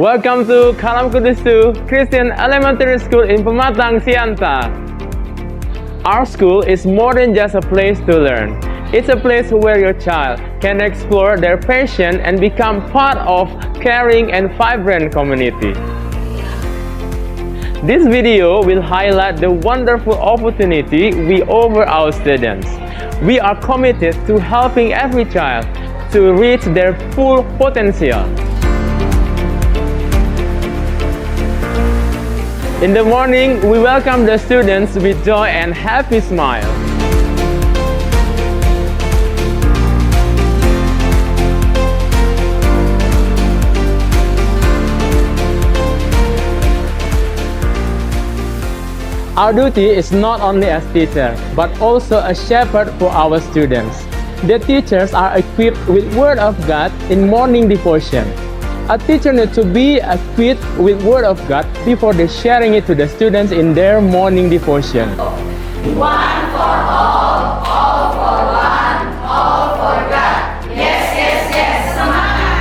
Welcome to Kalam Kudus 2 Christian Elementary School in Pematangsiantar. Our school is more than just a place to learn. It's a place where your child can explore their passion and become part of caring and vibrant community. This video will highlight the wonderful opportunity we offer our students. We are committed to helping every child to reach their full potential. In the morning, we welcome the students with joy and happy smile. Our duty is not only as teacher, but also a shepherd for our students. The teachers are equipped with Word of God in morning devotion. A teacher needs to be equipped with Word of God before they sharing it to the students in their morning devotion. One for all for one, all for God. Yes, yes, yes, Selamat.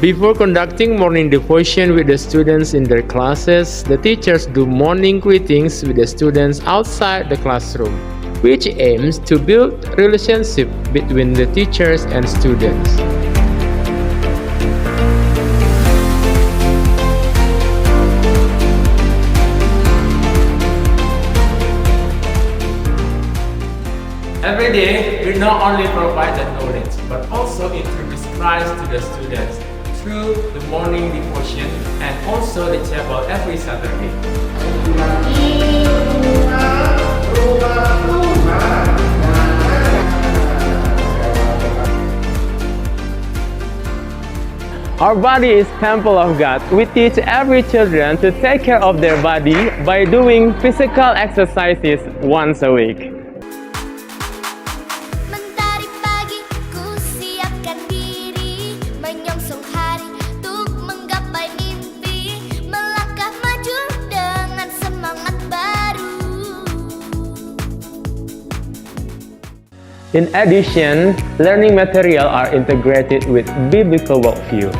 Before conducting morning devotion with the students in their classes, the teachers do morning greetings with the students outside the classroom, which aims to build relationship between the teachers and students. Every day, we not only provide the knowledge, but also introduce Christ to the students through the morning devotion and also the chapel every Saturday. Our body is temple of God. We teach every children to take care of their body by doing physical exercises once a week. Mentari pagi, ku siapkan diri, menyongsong hari untuk menggapai mimpi, melangkah maju dengan semangat baru. In addition, learning material are integrated with biblical worldview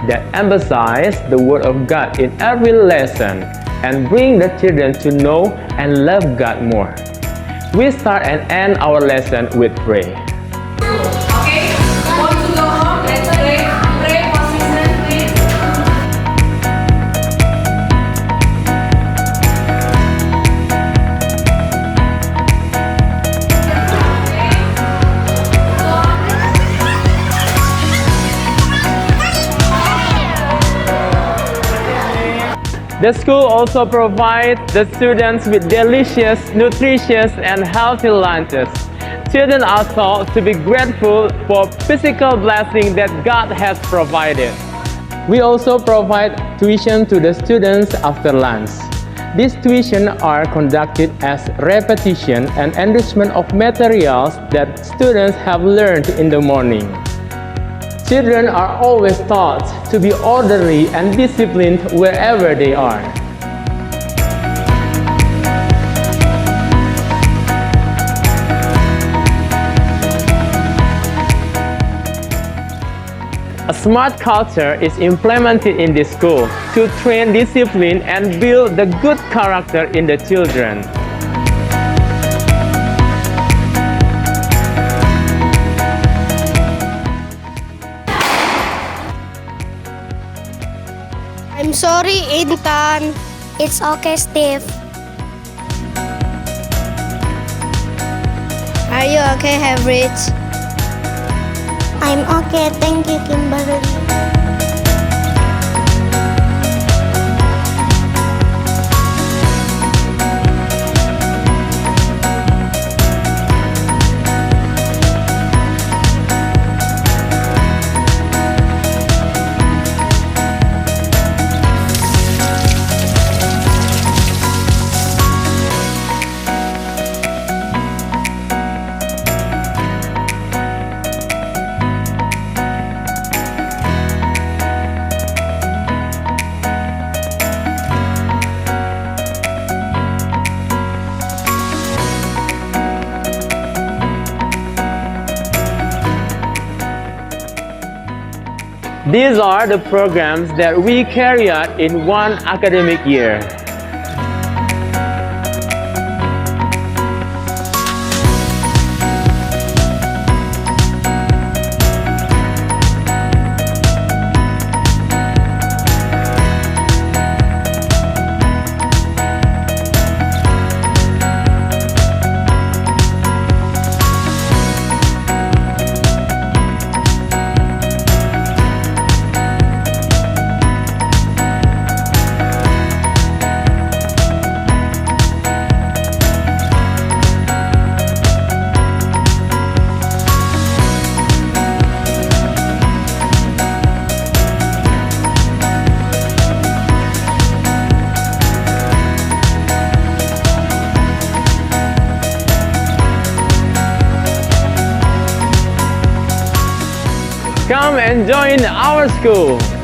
that emphasize the Word of God in every lesson and bring the children to know and love God more. We start and end our lesson with prayer. Okay, want to go home? Let's pray. Pray position, please. The school also provides the students with delicious, nutritious, and healthy lunches. Children are taught to be grateful for physical blessing that God has provided. We also provide tuition to the students after lunch. These tuition are conducted as repetition and enrichment of materials that students have learned in the morning. Children are always taught to be orderly and disciplined wherever they are. A smart culture is implemented in the school to train discipline and build the good character in the children. I'm sorry, Intan. It's okay, Steve. Are you okay, Average? I'm okay, thank you, Kimberly. These are the programs that we carry out in one academic year. Come and join our school.